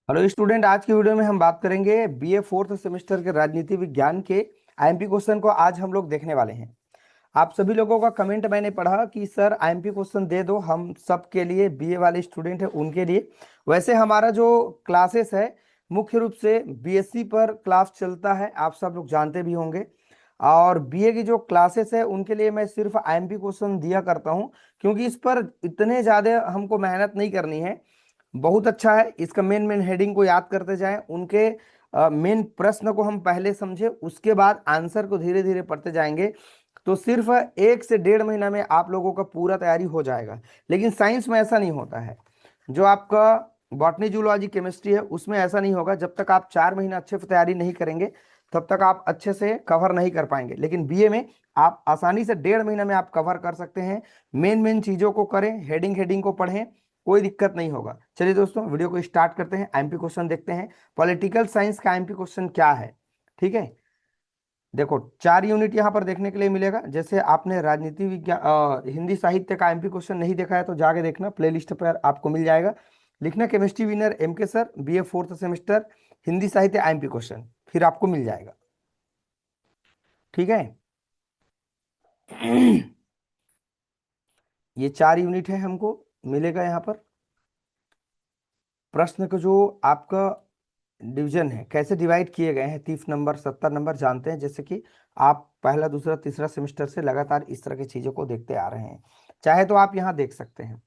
Hello student, आज की video में हम बात करेंगे बीए फोर्थ सेमेस्टर के राजनीति विज्ञान के आईएमपी क्वेश्चन को आज हम लोग देखने वाले हैं। आप सभी लोगों का कमेंट मैंने पढ़ा कि सर आईएमपी क्वेश्चन दे दो, हम सब के लिए बीए वाले स्टूडेंट हैं उनके लिए। वैसे हमारा जो क्लासेस है मुख्य रूप से बीएससी पर क्लास चलता है, आप सब लोग जानते भी होंगे। और बीए की जो क्लासेस है उनके लिए मैं सिर्फ आईएमपी क्वेश्चन दिया करता हूं, क्योंकि इस पर इतने ज़्यादा हमको मेहनत नहीं करनी है। बहुत अच्छा है, इसका मेन मेन हेडिंग को याद करते जाएं, उनके मेन प्रश्न को हम पहले समझे, उसके बाद आंसर को धीरे धीरे पढ़ते जाएंगे। तो सिर्फ 1 से 1.5 महीना में आप लोगों का पूरा तैयारी हो जाएगा। लेकिन साइंस में ऐसा नहीं होता है। जो आपका बॉटनी जूलॉजी केमिस्ट्री है उसमें ऐसा नहीं होगा। जब तक आप 4 महीना अच्छे से तैयारी नहीं करेंगे तब तक आप अच्छे से कवर नहीं कर पाएंगे। लेकिन बीए में आप आसानी से 1.5 महीना में आप कवर कर सकते हैं। मेन मेन चीजों को करें, हेडिंग हेडिंग को पढ़ें, कोई दिक्कत नहीं होगा। चलिए दोस्तों, वीडियो को स्टार्ट करते हैं। आईएमपी क्वेश्चन देखते हैं। पॉलिटिकल साइंस का आईएमपी क्वेश्चन क्या है, ठीक है। देखो, 4 यूनिट यहाँ पर देखने के लिए मिलेगा। जैसे आपने राजनीति विज्ञान हिंदी साहित्य का एमपी क्वेश्चन नहीं देखा है तो जाके देखना, प्लेलिस्ट पर आपको मिल जाएगा। लिखना केमिस्ट्री विनर एम के sir, BA fourth semester, Hindi साहित्य आईएमपी क्वेश्चन, फिर आपको मिल जाएगा, ठीक है। ये 4 यूनिट है, हमको मिलेगा यहाँ पर। प्रश्न का जो आपका डिवीजन है, कैसे डिवाइड किए गए हैं, 30 नंबर 70 नंबर, जानते हैं। जैसे कि आप पहला दूसरा तीसरा सेमेस्टर से लगातार इस तरह की चीजों को देखते आ रहे हैं, चाहे तो आप यहाँ देख सकते हैं।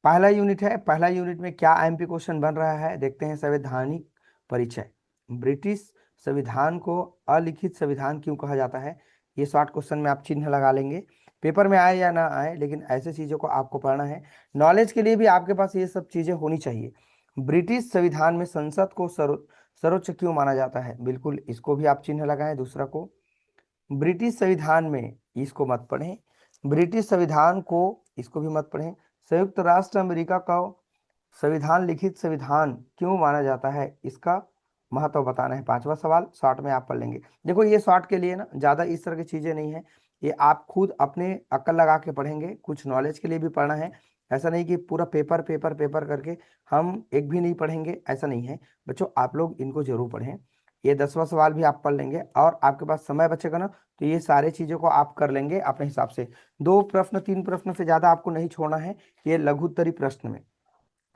पहला यूनिट है, पहला यूनिट में क्या आईएमपी क्वेश्चन बन रहा है देखते हैं। संवैधानिक परिचय। ब्रिटिश संविधान को अलिखित संविधान क्यों कहा जाता है, ये शॉर्ट क्वेश्चन में आप चिन्ह लगा लेंगे। पेपर में आए या ना आए, लेकिन ऐसे चीजों को आपको पढ़ना है। नॉलेज के लिए भी आपके पास ये सब चीजें होनी चाहिए। ब्रिटिश संविधान में संसद को सर्वोच्च क्यों माना जाता है, बिल्कुल इसको भी आप चिन्ह लगाएं। दूसरा को, ब्रिटिश संविधान में, इसको मत पढ़ें। ब्रिटिश संविधान को, इसको भी मत पढ़ें। संयुक्त राष्ट्र अमेरिका का संविधान लिखित संविधान क्यों माना जाता है, इसका महत्व बताना है। 5वां सवाल शॉर्ट में आप पढ़ लेंगे। देखो, ये शॉर्ट के लिए ना ज्यादा इस तरह की चीजें नहीं है, ये आप खुद अपने अक्ल लगा के पढ़ेंगे। कुछ नॉलेज के लिए भी पढ़ना है। ऐसा नहीं कि पूरा पेपर पेपर पेपर करके हम एक भी नहीं पढ़ेंगे, ऐसा नहीं है बच्चों। आप लोग इनको जरूर पढ़ें। ये 10वां सवाल भी आप पढ़ लेंगे और आपके पास समय बचेगा ना, तो ये सारे चीजों को आप कर लेंगे अपने हिसाब से। 2 प्रश्न 3 प्रश्न से ज्यादा आपको नहीं छोड़ना है ये लघुत्तरी प्रश्न में,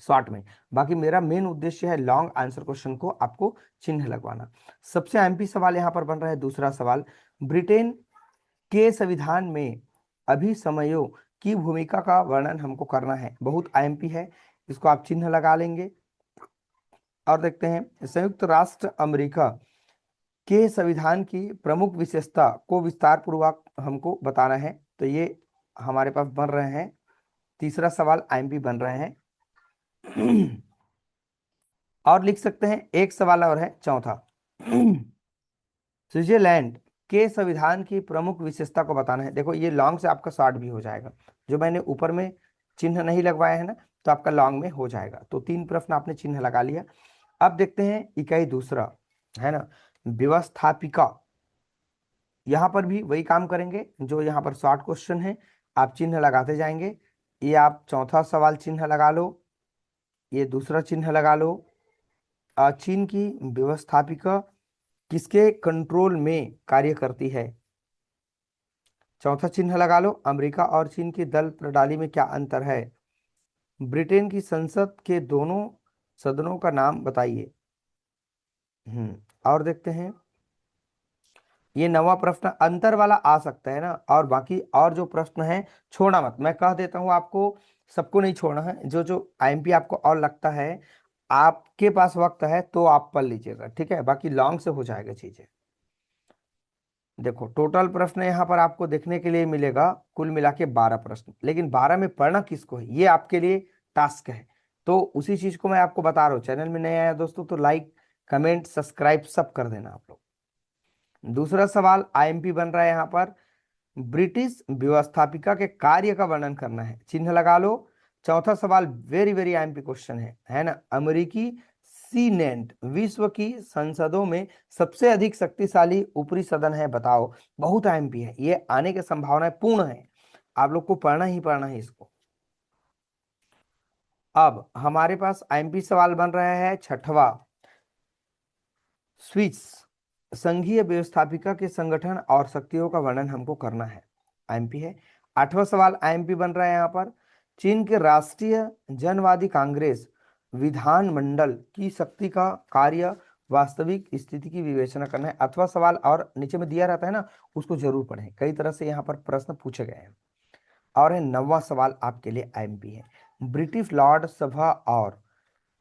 शॉर्ट में। बाकी मेरा मेन उद्देश्य है लॉन्ग आंसर क्वेश्चन को आपको चिन्ह लगवाना। सबसे एमपी सवाल यहाँ पर बन रहा है। दूसरा सवाल, ब्रिटेन के संविधान में अभिसमयों की भूमिका का वर्णन हमको करना है। बहुत आईएमपी है, इसको आप चिन्ह लगा लेंगे। और देखते हैं, संयुक्त राष्ट्र अमेरिका के संविधान की प्रमुख विशेषता को विस्तार पूर्वक हमको बताना है। तो ये हमारे पास बन रहे हैं। तीसरा सवाल आईएमपी बन रहे हैं। और लिख सकते हैं, एक सवाल और है, चौथा। स्विट्जरलैंड के संविधान की प्रमुख विशेषता को बताना है। देखो, ये लॉन्ग से आपका शॉर्ट भी हो जाएगा। जो मैंने ऊपर में चिन्ह नहीं लगवाया है ना, तो आपका लॉन्ग में हो जाएगा। तो 3 प्रश्न आपने चिन्ह लगा लिया। अब देखते हैं इकाई दूसरा, है ना, व्यवस्थापिका। यहाँ पर भी वही काम करेंगे जो यहाँ पर शॉर्ट क्वेश्चन है, आप चिन्ह लगाते जाएंगे। ये आप चौथा सवाल चिन्ह लगा लो, ये दूसरा चिन्ह लगा लो। चीन की व्यवस्थापिका किसके कंट्रोल में कार्य करती है, चौथा चिन्ह लगा लो। अमेरिका और चीन की दल प्रणाली में क्या अंतर है। ब्रिटेन की संसद के दोनों सदनों का नाम बताइए। और देखते हैं, ये 9वां प्रश्न अंतर वाला आ सकता है ना, और बाकी और जो प्रश्न है छोड़ना मत। मैं कह देता हूं आपको, सबको नहीं छोड़ना है। जो जो आईएमपी आपको और लगता है, आपके पास वक्त है तो आप पढ़ लीजिएगा, ठीक है। बाकी लॉन्ग से हो जाएगा चीजें। देखो, टोटल प्रश्न यहाँ पर आपको देखने के लिए मिलेगा कुल मिला के 12 प्रश्न, लेकिन 12 में पढ़ना किसको है ये आपके लिए टास्क है। तो उसी चीज को मैं आपको बता रहा हूँ। चैनल में नए आया दोस्तों तो लाइक कमेंट सब्सक्राइब सब कर देना आप लोग। दूसरा सवाल आईएमपी बन रहा है यहाँ पर, ब्रिटिश व्यवस्थापिका के कार्य का वर्णन करना है, चिन्ह लगा लो। चौथा सवाल वेरी वेरी आईएमपी क्वेश्चन है ना, अमेरिकी सीनेट विश्व की संसदों में सबसे अधिक शक्तिशाली ऊपरी सदन है, बताओ। बहुत आईएमपी है, ये आने की संभावना पूर्ण है। आप लोग को पढ़ना ही पढ़ना है इसको। अब हमारे पास आईएमपी सवाल बन रहा है छठवा, स्विस संघीय व्यवस्थापिका के संगठन और शक्तियों का वर्णन हमको करना है, आईएमपी है। आठवां सवाल आईएमपी बन रहा है यहाँ पर, चीन के राष्ट्रीय जनवादी कांग्रेस विधानमंडल की शक्ति का कार्य वास्तविक स्थिति की विवेचना करना है। अथवा सवाल और नीचे में दिया रहता है ना, उसको जरूर पढ़ें, कई तरह से यहाँ पर प्रश्न पूछे गए हैं। और है नौवां सवाल आपके लिए आईएमपी है, ब्रिटिश लॉर्ड सभा और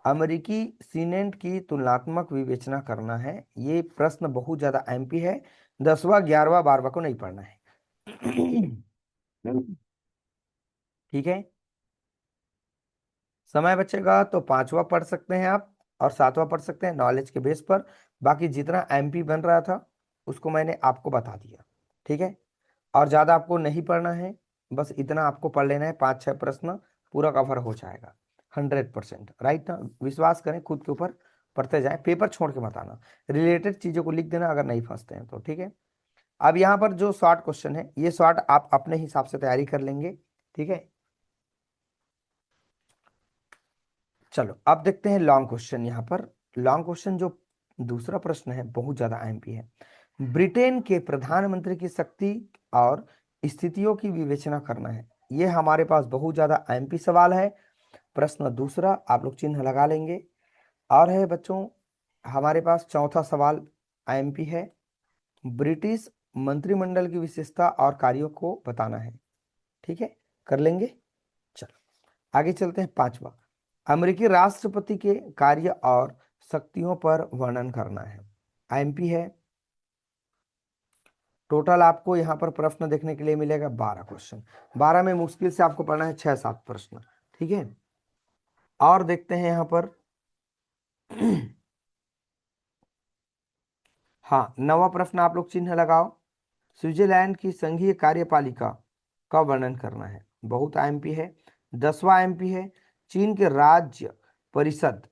अमेरिकी सीनेट की तुलनात्मक विवेचना करना है। ये प्रश्न बहुत ज्यादा आईएमपी है, 10वां 11वां 12वां को नहीं पढ़ना है। ठीक है, समय बचेगा तो 5वां पढ़ सकते हैं आप और 7वां पढ़ सकते हैं नॉलेज के बेस पर। बाकी जितना एमपी बन रहा था उसको मैंने आपको बता दिया, ठीक है। और ज्यादा आपको नहीं पढ़ना है, बस इतना आपको पढ़ लेना है, 5-6 प्रश्न पूरा कवर हो जाएगा 100%, राइट ना। विश्वास करें खुद के ऊपर, पढ़ते जाएं, पेपर छोड़ के मत आना, रिलेटेड चीजों को लिख देना अगर नहीं फंसते हैं तो, ठीक है। अब यहाँ पर जो शॉर्ट क्वेश्चन है, ये शॉर्ट आप अपने हिसाब से तैयारी कर लेंगे, ठीक है। चलो अब देखते हैं लॉन्ग क्वेश्चन। यहाँ पर लॉन्ग क्वेश्चन जो दूसरा प्रश्न है बहुत ज्यादा आईएमपी है, ब्रिटेन के प्रधानमंत्री की शक्ति और स्थितियों की विवेचना करना है। ये हमारे पास बहुत ज्यादा आईएमपी सवाल है। प्रश्न दूसरा आप लोग चिन्ह लगा लेंगे। और है बच्चों हमारे पास चौथा सवाल आईएमपी है, ब्रिटिश मंत्रिमंडल की विशेषता और कार्यों को बताना है, ठीक है, कर लेंगे। चलो आगे चलते हैं, पांचवा, अमेरिकी राष्ट्रपति के कार्य और शक्तियों पर वर्णन करना है, आईएमपी है। टोटल आपको यहाँ पर प्रश्न देखने के लिए मिलेगा 12 क्वेश्चन, 12 में मुश्किल से आपको पढ़ना है 6-7 प्रश्न, ठीक है। और देखते हैं यहाँ पर हाँ, नवा प्रश्न आप लोग चिन्ह लगाओ, स्विट्जरलैंड की संघीय कार्यपालिका का वर्णन करना है, बहुत आईएमपी है। 10वां आईएमपी है, चीन के राज्य परिषद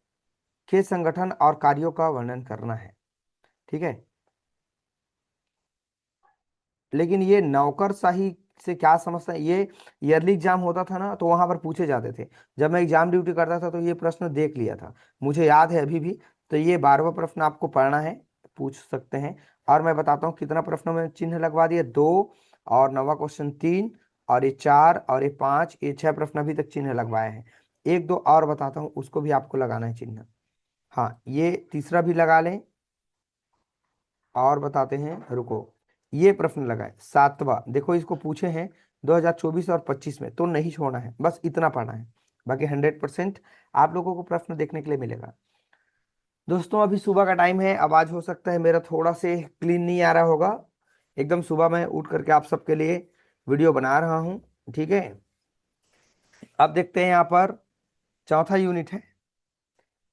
के संगठन और कार्यों का वर्णन करना है, ठीक है। लेकिन ये नौकरशाही से क्या समझता है, ये ईयरली एग्जाम होता था ना तो वहां पर पूछे जाते थे। जब मैं एग्जाम ड्यूटी करता था तो ये प्रश्न देख लिया था, मुझे याद है अभी भी। तो ये 12वां प्रश्न आपको पढ़ना है, पूछ सकते हैं। और मैं बताता हूँ कितना प्रश्नों में चिन्ह लगवा दिए, 2, और नवा क्वेश्चन 3, और ये 4, और ये 5, ये 6 प्रश्न अभी तक चिन्ह लगवाए हैं। एक दो और बताता हूँ, उसको भी आपको लगाना है चिन्ह। हाँ, ये तीसरा भी लगा लें। और बताते हैं, रुको, ये प्रश्न लगाए 7वां, देखो इसको पूछे हैं 2024 और 25 में, तो नहीं छोड़ना है, बस इतना पढ़ना है। बाकी 100% आप लोगों को प्रश्न देखने के लिए मिलेगा। दोस्तों अभी सुबह का टाइम है, आवाज हो सकता है मेरा थोड़ा से क्लीन नहीं आ रहा होगा, एकदम सुबह मैं उठ करके आप सबके लिए वीडियो बना रहा हूँ, ठीक है। अब देखते हैं यहाँ पर चौथा यूनिट है,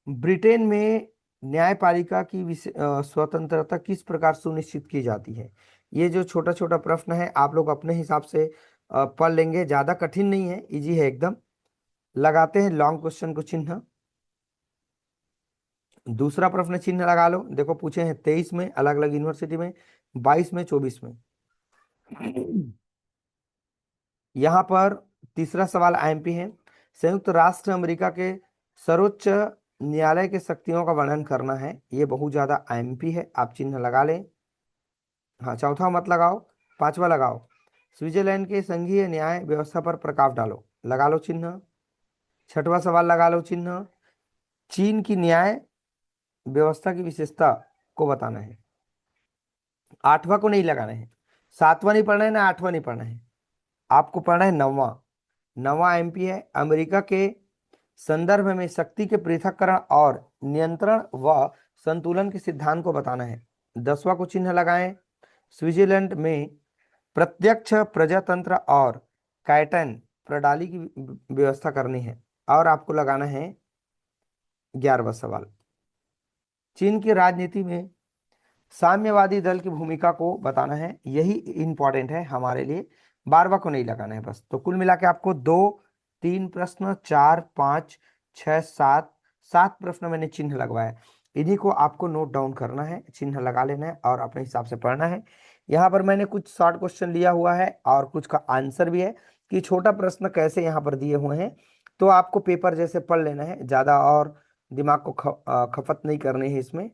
ब्रिटेन में न्यायपालिका की स्वतंत्रता किस प्रकार सुनिश्चित की जाती है। ये जो छोटा छोटा प्रश्न है आप लोग अपने हिसाब से पढ़ लेंगे, ज्यादा कठिन नहीं है, इजी है एकदम। लगाते हैं लॉन्ग क्वेश्चन को चिन्ह। दूसरा प्रश्न चिन्ह लगा लो, देखो पूछे हैं 23 में अलग अलग यूनिवर्सिटी में, 22 में, 24 में। यहाँ पर तीसरा सवाल आईएमपी है, संयुक्त राष्ट्र अमेरिका के सर्वोच्च न्यायालय के शक्तियों का वर्णन करना है, ये बहुत ज्यादा आईएमपी है, आप चिन्ह लगा लें। हाँ, चौथा मत लगाओ, पांचवा लगाओ, स्विट्जरलैंड के संघीय न्याय व्यवस्था पर प्रकाश डालो, लगा लो चिन्ह। छठवां सवाल लगा लो चिन्ह, चीन की न्याय व्यवस्था की विशेषता को बताना है। आठवां को नहीं लगाना है, 7वां नहीं पढ़ना है ना 8वां नहीं पढ़ना है, आपको पढ़ना है 9वां। 9वां एमपी है, अमेरिका के संदर्भ में शक्ति के पृथक्करण और नियंत्रण व संतुलन के सिद्धांत को बताना है। 10वां को चिन्ह लगाएं, स्विट्जरलैंड में प्रत्यक्ष प्रजातंत्र और कायटन प्रणाली की व्यवस्था करनी है। और आपको लगाना है 11वां सवाल, चीन की राजनीति में साम्यवादी दल की भूमिका को बताना है, यही इंपॉर्टेंट है हमारे लिए, 12वां को नहीं लगाना है बस। तो कुल मिला के आपको 2, 3 प्रश्न, 4, 5, 6, 7, 7 प्रश्न मैंने चिन्ह लगवाया, इन्हीं को आपको नोट डाउन करना है, चिन्ह लगा लेना है और अपने हिसाब से पढ़ना है। यहाँ पर मैंने कुछ शॉर्ट क्वेश्चन लिया हुआ है और कुछ का आंसर भी है कि छोटा प्रश्न कैसे यहाँ पर दिए हुए हैं तो आपको पेपर जैसे पढ़ लेना है, ज़्यादा और दिमाग को खपत नहीं करनी है इसमें।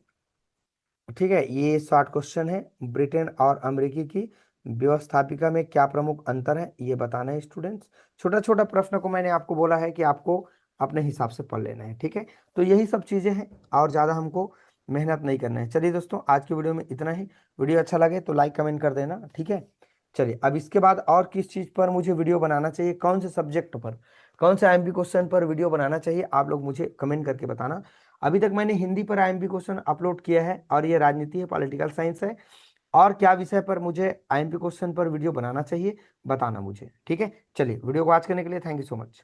ठीक है, ये शॉर्ट क्वेश्चन है। ब्रिटेन और अमेरिकी की व्यवस्थापिका में क्या प्रमुख अंतर है, ये बताना है स्टूडेंट्स। छोटा छोटा प्रश्न को मैंने आपको बोला है कि आपको अपने हिसाब से पढ़ लेना है। ठीक है, तो यही सब चीज़ें हैं और ज़्यादा हमको मेहनत नहीं करना है। चलिए दोस्तों, आज की वीडियो में इतना ही। वीडियो अच्छा लगे तो लाइक कमेंट कर देना। ठीक है, चलिए अब इसके बाद और किस चीज़ पर मुझे वीडियो बनाना चाहिए, कौन से सब्जेक्ट पर, कौन से आईएमपी क्वेश्चन पर वीडियो बनाना चाहिए, आप लोग मुझे कमेंट करके बताना। अभी तक मैंने हिंदी पर आईएमपी क्वेश्चन अपलोड किया है और ये राजनीति है, पॉलिटिकल साइंस है। और क्या विषय पर मुझे आईएमपी क्वेश्चन पर वीडियो बनाना चाहिए बताना मुझे। ठीक है, चलिए वीडियो को आज करने के लिए थैंक यू सो मच।